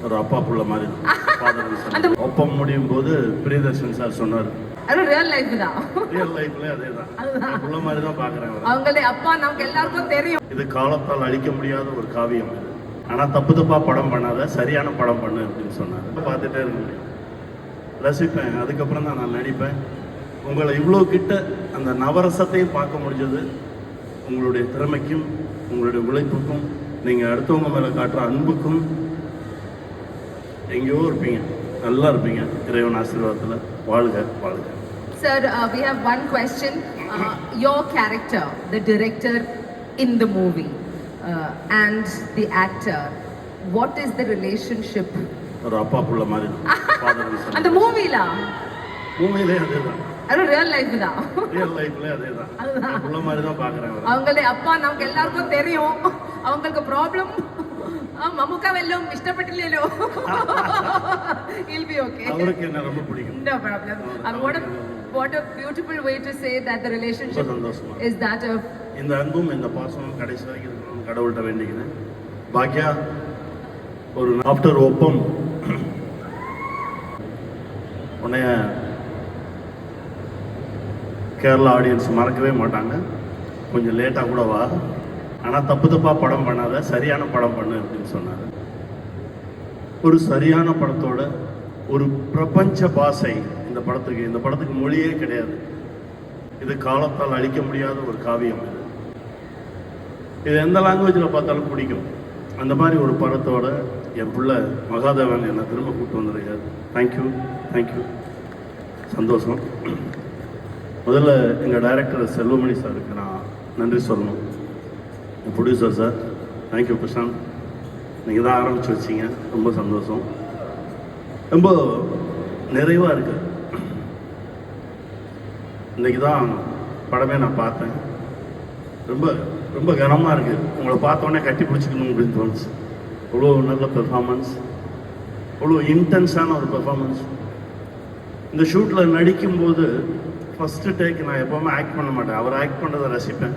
ஒரு அப்பா புள்ள மாதிரி அந்த ஒப்பம் முடியும் போது பிரியதர்ஷன் சார் சொன்னார், அது ரியல் லைஃப் தான். ரியல் லைஃப்ல அதேதான் புள்ள மாதிரி தான் பாக்குறேன். அவங்களே அப்பா நமக்கு எல்லாருக்கும் தெரியும். இது காலத்தால் அழிக்க முடியாத ஒரு காவியம் இது. ஆனா தப்பு தப்பா படம் பண்ணாத, சரியான படம் பண்ணு அப்படின்னு சொன்னார். பார்த்துட்டே இருக்க முடியும், ரசிப்பேன். அதுக்கப்புறம் தான் நான் நடிப்பேன். உங்களை இவ்வளோ கிட்ட அந்த நவரசத்தையும் பார்க்க முடிஞ்சது உங்களுடைய திறமைக்கும் உங்களுடைய உழைப்புக்கும் நீங்கள் அடுத்தவங்க மேலே காட்டுற அன்புக்கும். எங்கேயோ இருப்பீங்க, நல்லா இருப்பீங்க. இறைவன் ஆசீர்வாதத்தில் வாழ்க வாழ்க. Sir, we have one question. Your character, the director in the movie, and the actor, what is the relationship? ஒரு அப்பா புள்ள மாதிரி அந்த மூவில மூவிலே அதேதான், அது ரியல் லைஃப் தான். ரியல் லைஃப்ல அதேதான் புள்ள மாதிரி தான் பார்க்குறேன். அவங்களே அப்பா நமக்கு எல்லாருக்கும் தெரியும். அவங்களுக்கு ப்ராப்ளம் மம்முக்கா வெல்லும் இஷ்டப்பட்டிല്ലല്ലോ. He'll be okay. அவருக்கு என்ன ரொம்ப பிடிக்கும். No problem. What a beautiful way to say that the relationship is that of. இந்த அன்பும் இந்த பாசமும் கடைசி வரைக்கும் இருக்கணும்னு கடவுள்கிட்ட வேண்டிக்கிறேன். பாக்கியா ஒரு ஆஃப்டர் ஒப்பம் உன்னைய கேரளா ஆடியன்ஸ் மறக்கவே மாட்டாங்க. கொஞ்சம் லேட்டாக கூட வா, ஆனால் தப்பு தப்பாக படம் பண்ணாத, சரியான படம் பண்ணு அப்படின்னு சொன்னார். ஒரு சரியான படத்தோட ஒரு பிரபஞ்ச பாஷை இந்த படத்துக்கு மொழியே கிடையாது. இது காலத்தால் அழிக்க முடியாத ஒரு காவியம். இது எந்த லாங்குவேஜில் பார்த்தாலும் பிடிக்கும். அந்த மாதிரி ஒரு படத்தோட என் பிள்ளை மகாதேவன் என்னை திரும்ப கூப்பிட்டு வந்திருக்காரு. தேங்க்யூ தேங்க்யூ, சந்தோஷம். முதல்ல எங்கள் டைரக்டர் செல்வமணி சாருக்கு நான் நன்றி சொல்லணும். என் ப்ரொடியூசர் சார், தேங்க்யூ பிரசாந்த், நீங்கள் தான் ஆரம்பித்து வச்சிங்க, ரொம்ப சந்தோஷம். ரொம்ப நிறைவாக இருக்குது. இன்றைக்கி தான் படமே நான் பார்த்தேன். ரொம்ப ரொம்ப கனமாக இருக்குது. உங்களை பார்த்தோன்னே கட்டி பிடிச்சிக்கணும் அப்படின்னு தோணுச்சு. அவ்வளோ நல்ல பெர்ஃபார்மன்ஸ், அவ்வளோ இன்டென்ஸான ஒரு பெர்ஃபார்மன்ஸ். இந்த ஷூட்டில் நடிக்கும்போது ஃபஸ்ட்டு டேக் நான் எப்போவுமே ஆக்ட் பண்ண மாட்டேன். அவர் ஆக்ட் பண்ணுறதை ரசிப்பேன்.